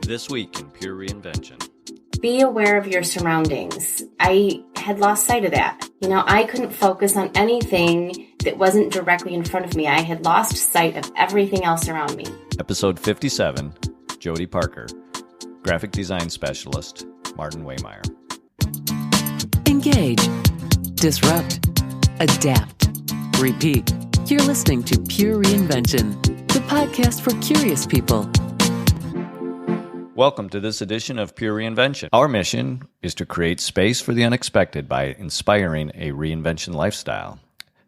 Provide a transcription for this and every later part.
This week in Pure Reinvention. Be aware of your surroundings. I had lost sight of that. I couldn't focus on anything that wasn't directly in front of me. I had lost sight of everything else around me. Episode 57, Jodi Parker, graphic design specialist, Martin Waymire. Engage, disrupt, adapt, repeat. You're listening to Pure Reinvention, the podcast for curious people. Welcome to this edition of Pure Reinvention. Our mission is to create space for the unexpected by inspiring a reinvention lifestyle.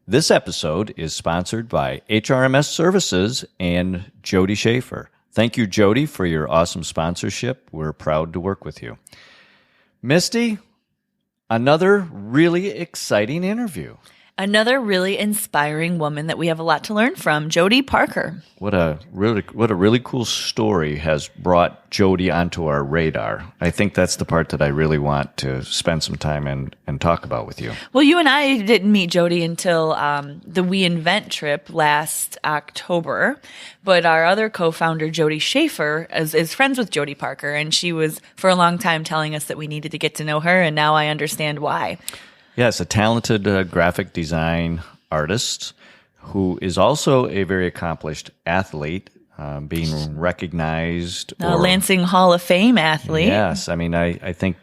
This episode is sponsored by HRMS Services and Jodi Schaefer. Thank you, Jodi, for your awesome sponsorship. We're proud to work with you. Misty, another really exciting interview. Another really inspiring woman that we have a lot to learn from, Jodi Parker. What a really cool story has brought Jodi onto our radar. I think that's the part that I really want to spend some time and talk about with you. Well, you and I didn't meet Jodi until the WE.INVENT trip last October, but our other co-founder, Jodi Schaefer, is friends with Jodi Parker, and she was for a long time telling us that we needed to get to know her, and now I understand why. Yes, a talented graphic design artist who is also a very accomplished athlete, being recognized. Lansing Hall of Fame athlete. Yes, I mean, I think,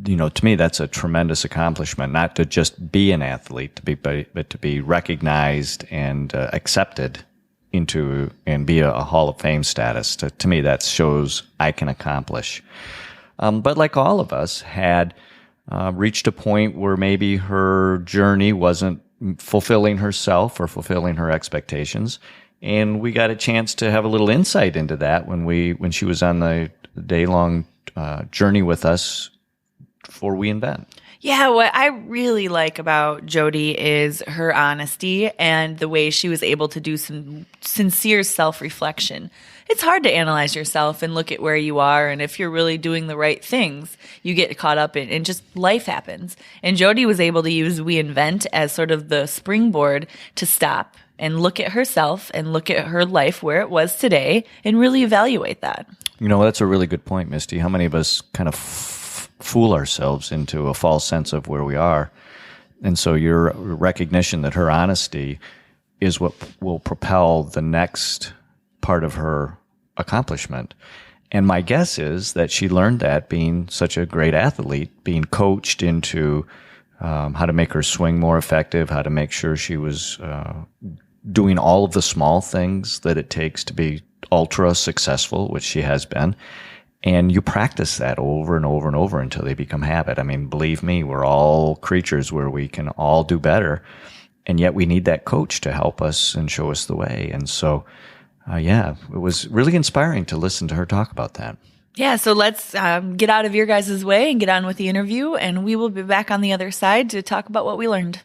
to me, that's a tremendous accomplishment, not to just be an athlete, but to be recognized and accepted into and be a Hall of Fame status. To me, that shows I can accomplish. But like all of us, had reached a point where maybe her journey wasn't fulfilling herself or fulfilling her expectations. And we got a chance to have a little insight into that when she was on the day-long journey with us for WE.INVENT. Yeah, what I really like about Jodi is her honesty and the way she was able to do some sincere self-reflection. It's hard to analyze yourself and look at where you are, and if you're really doing the right things, you get caught up in, and just life happens. And Jodi was able to use WE.INVENT as sort of the springboard to stop and look at herself and look at her life where it was today and really evaluate that. That's a really good point, Misty. How many of us kind of fool ourselves into a false sense of where we are? And so your recognition that her honesty is what will propel the next part of her accomplishment. And my guess is that she learned that being such a great athlete, being coached into how to make her swing more effective, how to make sure she was doing all of the small things that it takes to be ultra successful, which she has been. And you practice that over and over and over until they become habit. I mean, believe me, we're all creatures where we can all do better. And yet we need that coach to help us and show us the way. And so, it was really inspiring to listen to her talk about that. Yeah, so let's get out of your guys' way and get on with the interview, and we will be back on the other side to talk about what we learned.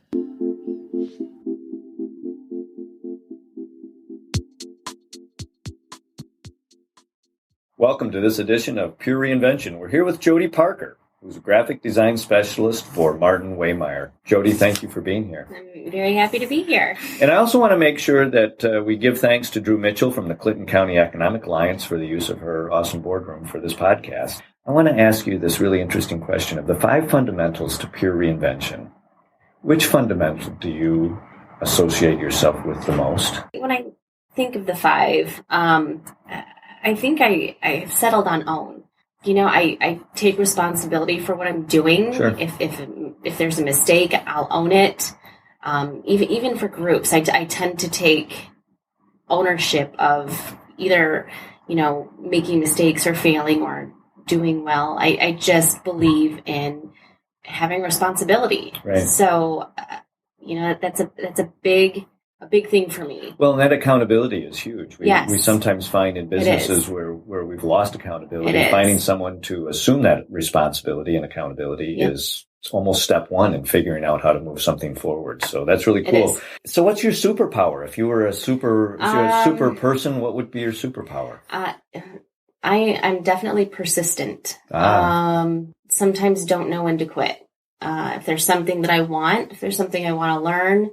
Welcome to this edition of Pure Reinvention. We're here with Jodi Parker, who's a graphic design specialist for Martin Waymire. Jodi, thank you for being here. I'm very happy to be here. And I also want to make sure that we give thanks to Drew Mitchell from the Clinton County Economic Alliance for the use of her awesome boardroom for this podcast. I want to ask you this really interesting question of the 5 fundamentals to pure reinvention. Which fundamental do you associate yourself with the most? When I think of the 5, I think I've settled on own. I take responsibility for what I'm doing. Sure. If there's a mistake, I'll own it. Even for groups, I tend to take ownership of either, making mistakes or failing or doing well. I just believe in having responsibility. Right. So, that's a big thing for me. Well, and that accountability is huge. Yes. We sometimes find in businesses where we've lost accountability, finding someone to assume that responsibility and accountability is almost step one in figuring out how to move something forward. So that's really cool. So what's your superpower? If you're a super person, what would be your superpower? I'm definitely persistent. Sometimes don't know when to quit. If there's something that I want, if there's something I want to learn,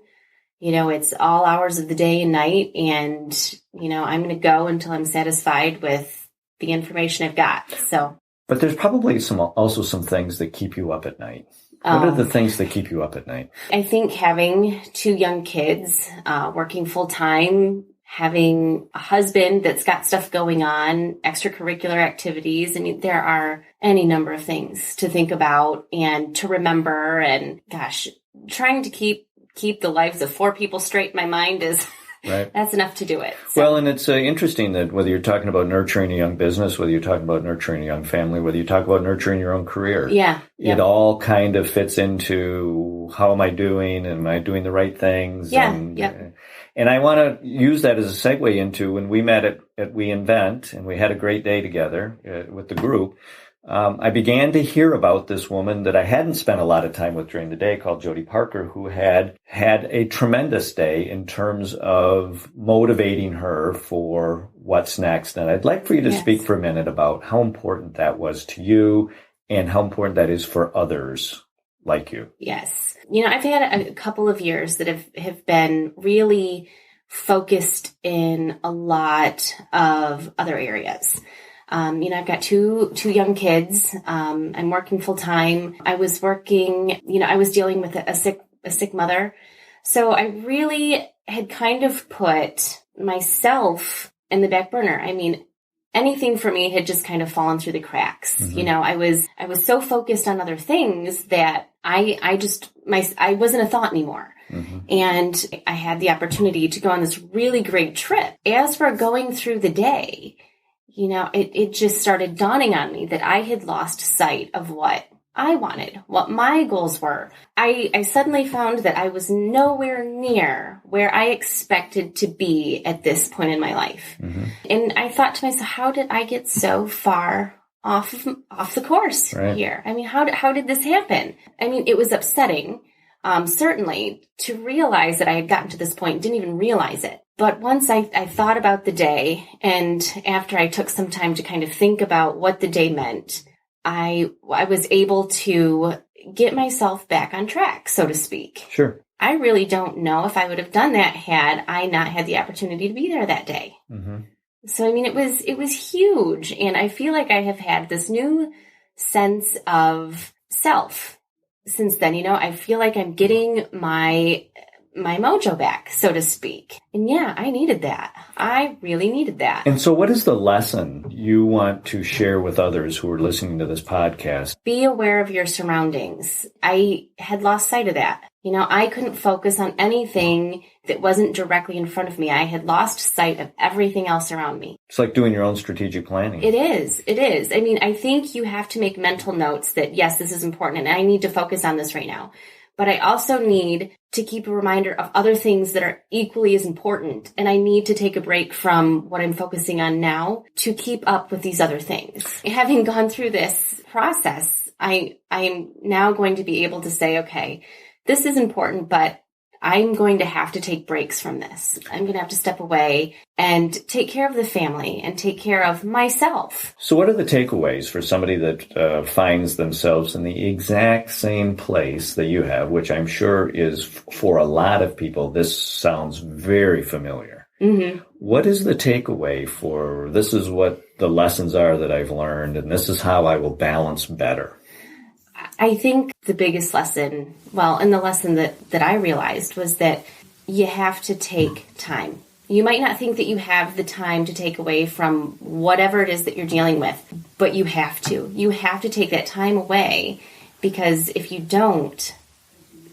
it's all hours of the day and night, and, I'm going to go until I'm satisfied with the information I've got. So, but there's probably also some things that keep you up at night. What are the things that keep you up at night? I think having 2 young kids, working full time, having a husband that's got stuff going on, extracurricular activities. I mean, there are any number of things to think about and to remember. And gosh, trying to keep the lives of 4 people straight in my mind is right. That's enough to do it. So. Well, and it's interesting that whether you're talking about nurturing a young business, whether you're talking about nurturing a young family, whether you talk about nurturing your own career, it all kind of fits into how am I doing? Am I doing the right things? Yeah. And I want to use that as a segue into when we met at WE.INVENT and we had a great day together with the group. I began to hear about this woman that I hadn't spent a lot of time with during the day called Jodi Parker, who had a tremendous day in terms of motivating her for what's next. And I'd like for you to speak for a minute about how important that was to you and how important that is for others like you. Yes. I've had a couple of years that have been really focused in a lot of other areas. I've got two young kids. I'm working full time. I was working, I was dealing with a sick mother. So I really had kind of put myself in the back burner. I mean, anything for me had just kind of fallen through the cracks. Mm-hmm. I was so focused on other things that I wasn't a thought anymore. Mm-hmm. And I had the opportunity to go on this really great trip. As we're going through the day, it just started dawning on me that I had lost sight of what I wanted, what my goals were. I suddenly found that I was nowhere near where I expected to be at this point in my life. Mm-hmm. And I thought to myself, how did I get so far off the course here? I mean, how did this happen? I mean, it was upsetting, certainly, to realize that I had gotten to this point, didn't even realize it. But once I thought about the day, and after I took some time to kind of think about what the day meant, I was able to get myself back on track, so to speak. Sure. I really don't know if I would have done that had I not had the opportunity to be there that day. Mm-hmm. So, I mean, it was huge. And I feel like I have had this new sense of self since then. I feel like I'm getting my mojo back, so to speak. And yeah, I needed that. I really needed that. And so what is the lesson you want to share with others who are listening to this podcast? Be aware of your surroundings. I had lost sight of that. I couldn't focus on anything that wasn't directly in front of me. I had lost sight of everything else around me. It's like doing your own strategic planning. It is. I mean, I think you have to make mental notes that, yes, this is important and I need to focus on this right now. But I also need to keep a reminder of other things that are equally as important. And I need to take a break from what I'm focusing on now to keep up with these other things. Having gone through this process, I am now going to be able to say, okay, this is important, but I'm going to have to take breaks from this. I'm going to have to step away and take care of the family and take care of myself. So what are the takeaways for somebody that finds themselves in the exact same place that you have, which I'm sure is for a lot of people, this sounds very familiar. Mm-hmm. What is the takeaway for this is what the lessons are that I've learned, and this is how I will balance better? I think the biggest lesson, and the lesson that I realized was that you have to take time. You might not think that you have the time to take away from whatever it is that you're dealing with, but you have to. You have to take that time away, because if you don't,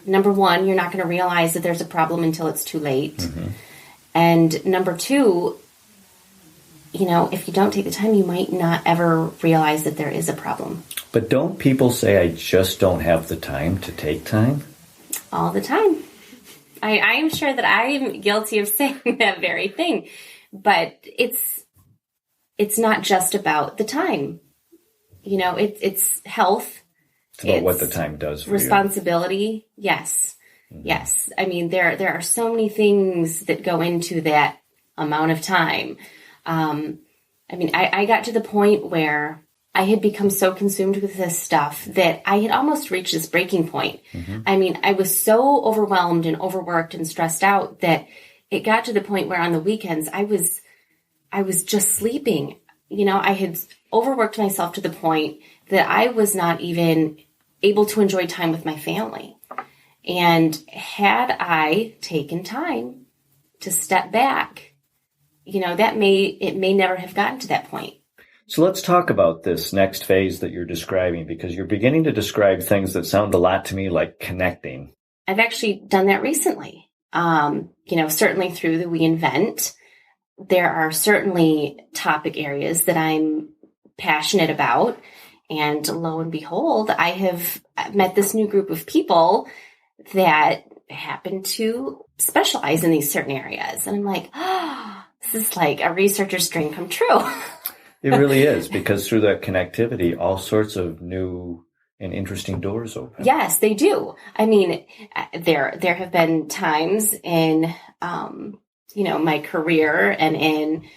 number one, you're not going to realize that there's a problem until it's too late. Mm-hmm. And number two, if you don't take the time, you might not ever realize that there is a problem. But don't people say, I just don't have the time to take time? All the time. I am sure that I'm guilty of saying that very thing. But it's not just about the time. It's health. It's about what the time does for responsibility. You. Yes. Mm-hmm. Yes. I mean, there are so many things that go into that amount of time. I got to the point where I had become so consumed with this stuff that I had almost reached this breaking point. Mm-hmm. I mean, I was so overwhelmed and overworked and stressed out that it got to the point where on the weekends I was just sleeping. I had overworked myself to the point that I was not even able to enjoy time with my family. And had I taken time to step back, it may never have gotten to that point. So let's talk about this next phase that you're describing, because you're beginning to describe things that sound a lot to me like connecting. I've actually done that recently. Certainly through the WE.INVENT, there are certainly topic areas that I'm passionate about. And lo and behold, I have met this new group of people that happen to specialize in these certain areas. And I'm like, this is like a researcher's dream come true. It really is, because through that connectivity, all sorts of new and interesting doors open. Yes, they do. I mean, there have been times in, my career and in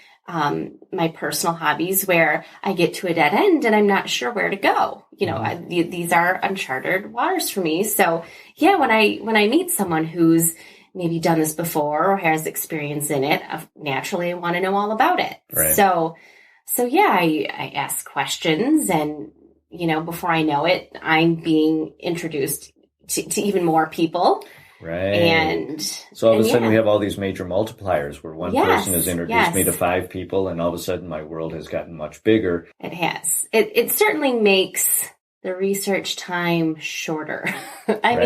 my personal hobbies where I get to a dead end and I'm not sure where to go. These are uncharted waters for me. So yeah, when I meet someone who's maybe done this before or has experience in it, naturally I want to know all about it. Right. So yeah, I ask questions, and, before I know it, I'm being introduced to even more people. Right. And so all of a sudden we have all these major multipliers where one person has introduced me to 5 people, and all of a sudden my world has gotten much bigger. It has. It certainly makes the research time shorter. I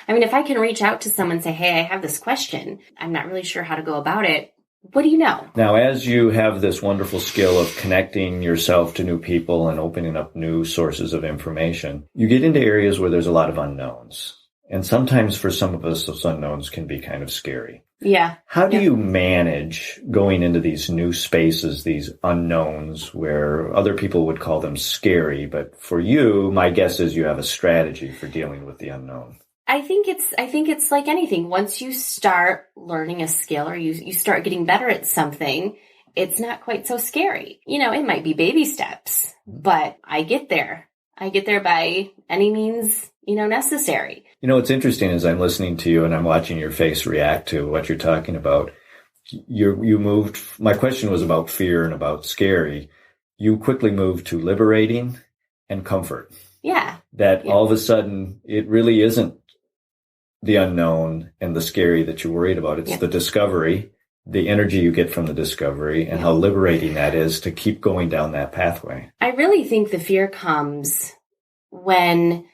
mean, if I can reach out to someone and say, hey, I have this question, I'm not really sure how to go about it. What do you know? Now, as you have this wonderful skill of connecting yourself to new people and opening up new sources of information, you get into areas where there's a lot of unknowns. And sometimes for some of us, those unknowns can be kind of scary. Yeah. How do you manage going into these new spaces, these unknowns, where other people would call them scary? But for you, my guess is you have a strategy for dealing with the unknown. I think it's like anything. Once you start learning a skill or you start getting better at something, it's not quite so scary. It might be baby steps, but I get there. I get there by any means, necessary. What's interesting is I'm listening to you and I'm watching your face react to what you're talking about. You moved, my question was about fear and about scary. You quickly moved to liberating and comfort. Yeah. That all of a sudden it really isn't the unknown and the scary that you're worried about. It's the discovery, the energy you get from the discovery, and how liberating that is to keep going down that pathway. I really think the fear comes when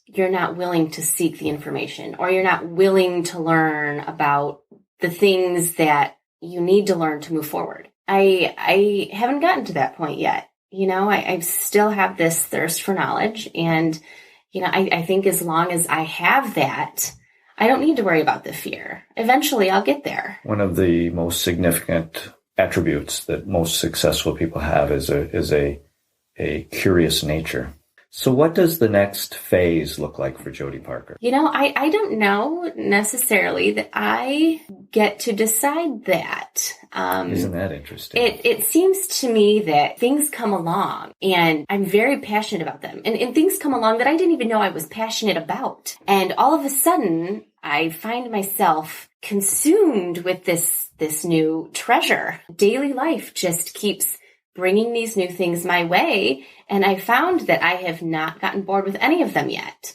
you're not willing to seek the information, or you're not willing to learn about the things that you need to learn to move forward. I haven't gotten to that point yet. I still have this thirst for knowledge. And, I think as long as I have that, I don't need to worry about the fear. Eventually I'll get there. One of the most significant attributes that most successful people have is a curious nature. So what does the next phase look like for Jodi Parker? I don't know necessarily that I get to decide that. Isn't that interesting? It seems to me that things come along and I'm very passionate about them. And things come along that I didn't even know I was passionate about. And all of a sudden, I find myself consumed with this new treasure. Daily life just keeps bringing these new things my way. And I found that I have not gotten bored with any of them yet.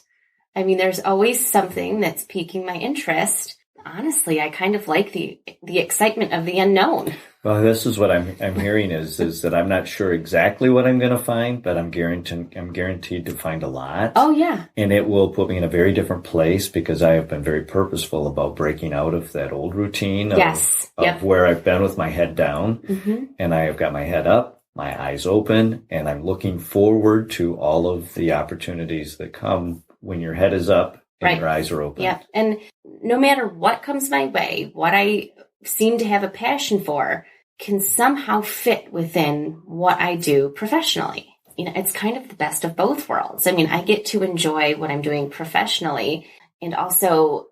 I mean, there's always something that's piquing my interest. Honestly, I kind of like the excitement of the unknown. Well, this is what I'm hearing is that I'm not sure exactly what I'm going to find, but I'm guaranteed to find a lot. Oh, yeah. And it will put me in a very different place because I have been very purposeful about breaking out of that old routine of where I've been with my head down. Mm-hmm. And I have got my head up, my eyes open, and I'm looking forward to all of the opportunities that come when your head is up and your eyes are open. Yeah. And no matter what comes my way, what I seem to have a passion for can somehow fit within what I do professionally. It's kind of the best of both worlds. I mean, I get to enjoy what I'm doing professionally, and also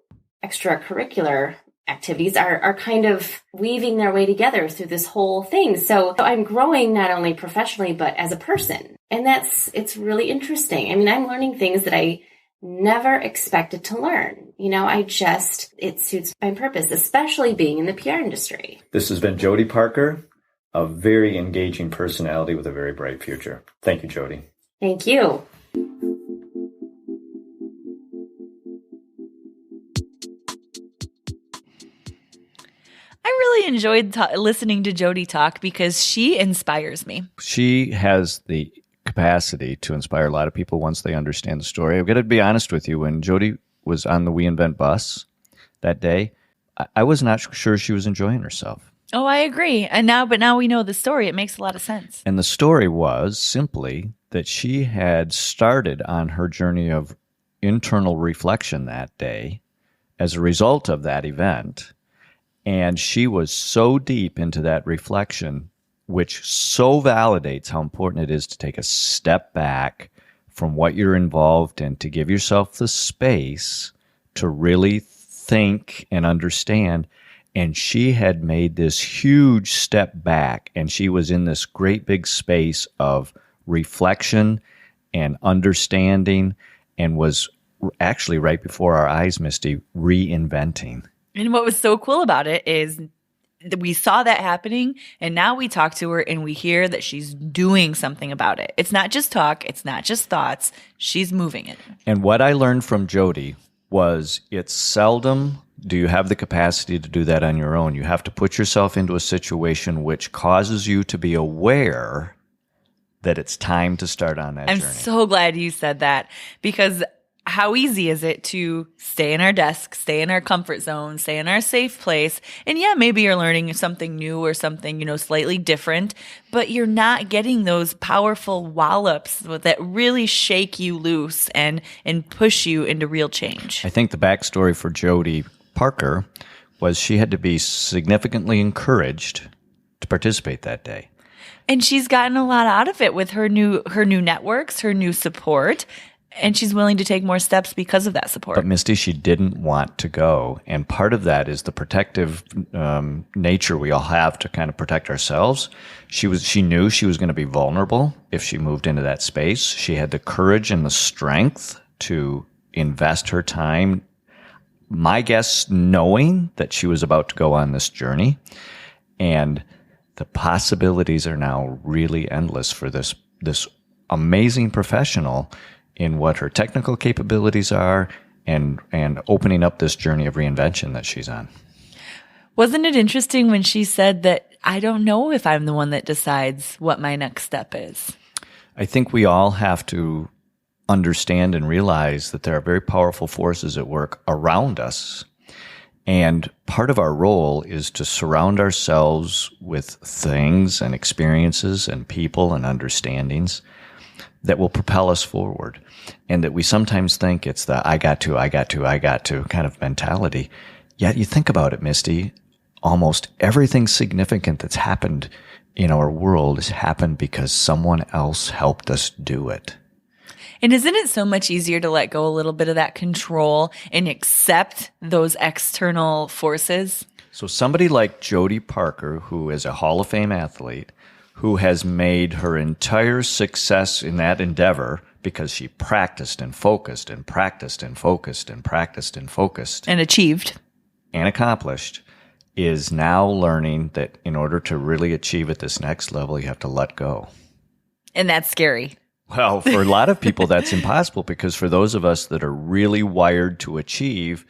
extracurricular activities are kind of weaving their way together through this whole thing. So I'm growing not only professionally, but as a person. And it's really interesting. I mean, I'm learning things that I never expected to learn. It suits my purpose, especially being in the PR industry. This has been Jodi Parker a very engaging personality with a very bright future. Thank you, Jodi. Thank you. I really enjoyed listening to Jodi talk because she inspires me. She has the capacity to inspire a lot of people once they understand the story. I've got to be honest with you. When Jodi was on the WE.INVENT bus that day, I was not sure she was enjoying herself. Oh, I agree. But now we know the story. It makes a lot of sense. And the story was simply that she had started on her journey of internal reflection that day as a result of that event. And she was so deep into that reflection, which so validates how important it is to take a step back from what you're involved in, to give yourself the space to really think and understand. And she had made this huge step back, and she was in this great big space of reflection and understanding, and was actually right before our eyes, Misty, reinventing. And what was so cool about it is that we saw that happening, and now we talk to her and we hear that she's doing something about it. It's not just talk. It's not just thoughts. She's moving it. And what I learned from Jodi was it's seldom do you have the capacity to do that on your own. You have to put yourself into a situation which causes you to be aware that it's time to start on that journey. I'm so glad you said that, because how easy is it to stay in our desk, stay in our comfort zone, stay in our safe place? And yeah, maybe you're learning something new or something, slightly different, but you're not getting those powerful wallops that really shake you loose and push you into real change. I think the backstory for Jodi Parker was she had to be significantly encouraged to participate that day. And she's gotten a lot out of it with her new networks, her new support. And she's willing to take more steps because of that support. But Misty, she didn't want to go. And part of that is the protective nature we all have to kind of protect ourselves. She knew she was going to be vulnerable if she moved into that space. She had the courage and the strength to invest her time, my guess, knowing that she was about to go on this journey. And the possibilities are now really endless for this amazing professional in what her technical capabilities are, and opening up this journey of reinvention that she's on. Wasn't it interesting when she said that, I don't know if I'm the one that decides what my next step is? I think we all have to understand and realize that there are very powerful forces at work around us. And part of our role is to surround ourselves with things and experiences and people and understandings that will propel us forward. And that we sometimes think it's the I got to kind of mentality. Yet you think about it, Misty, almost everything significant that's happened in our world has happened because someone else helped us do it. And isn't it so much easier to let go a little bit of that control and accept those external forces? So somebody like Jodi Parker, who is a Hall of Fame athlete, who has made her entire success in that endeavor because she practiced and focused and practiced and focused and practiced and focused. And achieved. And accomplished, is now learning that in order to really achieve at this next level, you have to let go. And that's scary. Well, for a lot of people, that's impossible, because for those of us that are really wired to achieve,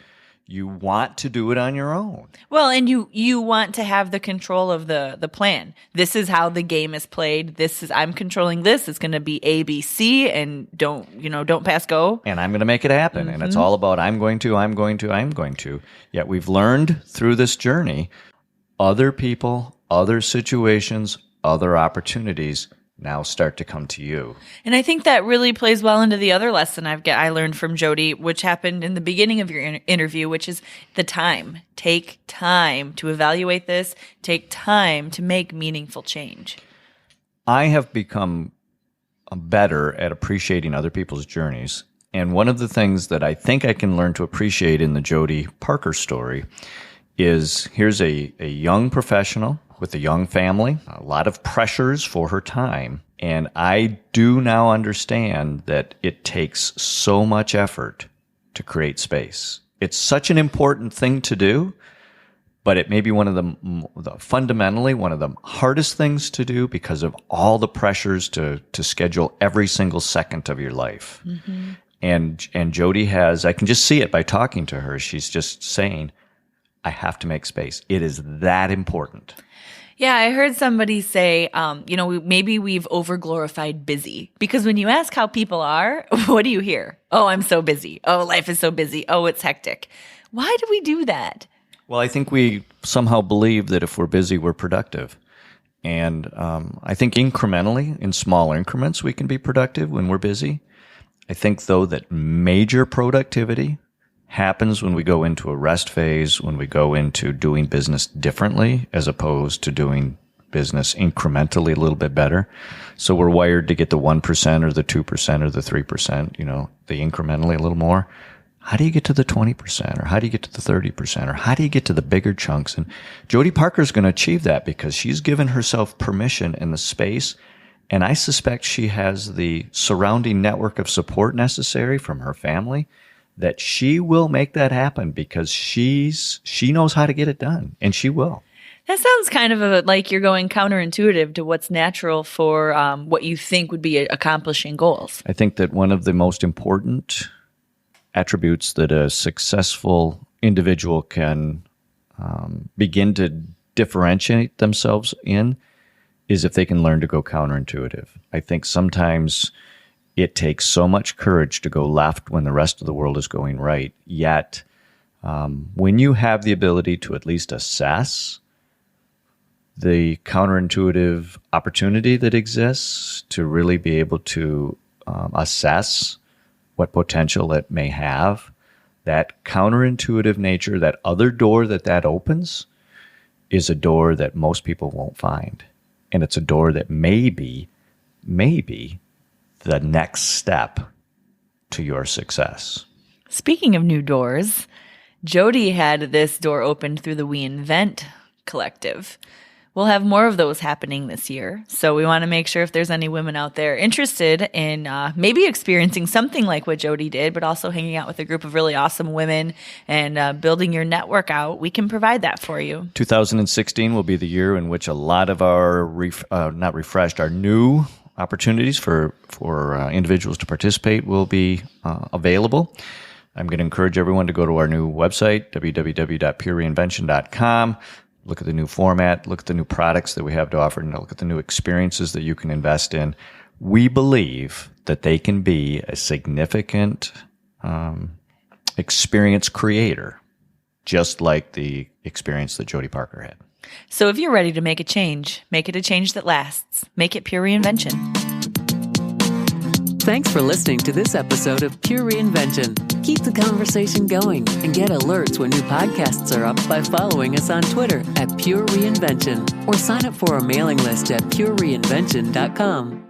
you want to do it on your own. Well, and you want to have the control of the plan. This is how the game is played. I'm controlling this. It's going to be A, B, C, and don't pass go. And I'm going to make it happen. Mm-hmm. And it's all about I'm going to. Yet we've learned through this journey, other people, other situations, other opportunities now start to come to you. And I think that really plays well into the other lesson I learned from Jodi, which happened in the beginning of your interview, which is the time. Take time to evaluate this. Take time to make meaningful change. I have become better at appreciating other people's journeys. And one of the things that I think I can learn to appreciate in the Jodi Parker story is here's a young professional with a young family, a lot of pressures for her time. And I do now understand that it takes so much effort to create space. It's such an important thing to do, but it may be one of fundamentally one of the hardest things to do because of all the pressures to schedule every single second of your life. Mm-hmm. And Jodi has, I can just see it by talking to her. She's just saying, I have to make space. It is that important. Yeah, I heard somebody say, maybe we've overglorified busy, because when you ask how people are, what do you hear? Oh, I'm so busy. Oh, life is so busy. Oh, it's hectic. Why do we do that? Well, I think we somehow believe that if we're busy, we're productive. And I think incrementally, in small increments, we can be productive when we're busy. I think, though, that major productivity happens when we go into a rest phase, when we go into doing business differently as opposed to doing business incrementally a little bit better. So we're wired to get the 1% or the 2% or the 3%, the incrementally a little more. How do you get to the 20%, or how do you get to the 30%, or how do you get to the bigger chunks? And Jodi Parker is going to achieve that because she's given herself permission in the space. And I suspect she has the surrounding network of support necessary from her family, that she will make that happen because she knows how to get it done, and she will. That sounds kind of like you're going counterintuitive to what's natural for what you think would be accomplishing goals. I think that one of the most important attributes that a successful individual can begin to differentiate themselves in is if they can learn to go counterintuitive. I think sometimes it takes so much courage to go left when the rest of the world is going right. Yet, when you have the ability to at least assess the counterintuitive opportunity that exists, to really be able to assess what potential it may have, that counterintuitive nature, that other door that opens, is a door that most people won't find. And it's a door that may be the next step to your success. Speaking of new doors, Jodi had this door opened through the WE.INVENT collective. We'll have more of those happening this year. So we want to make sure if there's any women out there interested in maybe experiencing something like what Jodi did, but also hanging out with a group of really awesome women and building your network out, we can provide that for you. 2016 will be the year in which a lot of our our new opportunities for individuals to participate will be available. I'm going to encourage everyone to go to our new website, www.purereinvention.com. Look at the new format, look at the new products that we have to offer, and look at the new experiences that you can invest in. We believe that they can be a significant experience creator, just like the experience that Jodi Parker had. So if you're ready to make a change, make it a change that lasts. Make it Pure Reinvention. Thanks for listening to this episode of Pure Reinvention. Keep the conversation going and get alerts when new podcasts are up by following us on Twitter @Pure Reinvention, or sign up for our mailing list at purereinvention.com.